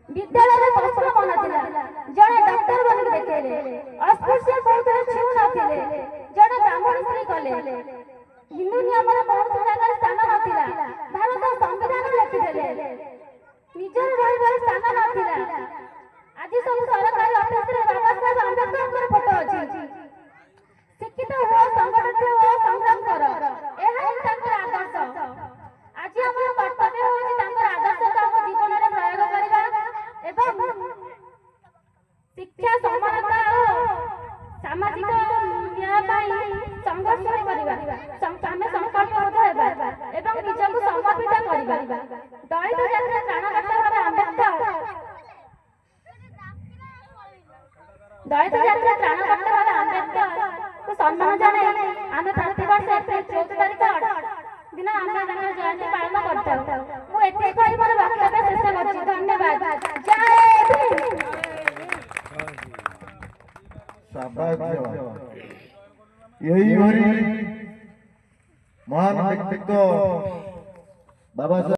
विद्यालय में पश्चिम मन थिला जने डॉक्टर बन के देखेले अस्पृश्य बहुतरे छू नथिले जने ब्राह्मण स्त्री कले हिंदू नियम रे बहुत जगह स्थान नथिला भारत संविधान लिखि देले निजर रहबार स्थान नथिला आज सब सरकारी ऑफिस रे बाबा साहब अम्बेडकर फोटो अछि शिक्षित हो संगठित हो संग्राम करो एहा तांकर आदर्श आज हमर कर्तव्य होछि तांकर आदर्श को हम जीवन रे प्रयोग करिबा एवं शिक्षा समानता और सामाजिक न्याय पाई संघर्ष करिबा आमे संकल्प होबा एवं निजକୁ समर्पित करिबा दलित जातीय त्राणकर्ता भाबे अम्बेडकर दलित जातीय त्राणकर्ता भाबे अम्बेडकर को सम्मान जणाई आमे प्रतिवर्ष एप्रिल 14 तारिख दिन आमे तांकर जयंती पालन करथौ मु एते कहि मोर वक्तव्य शेष करछि धन्यवाद जय भीम शाबाश यही हरी महान व्यक्तित्व बाबा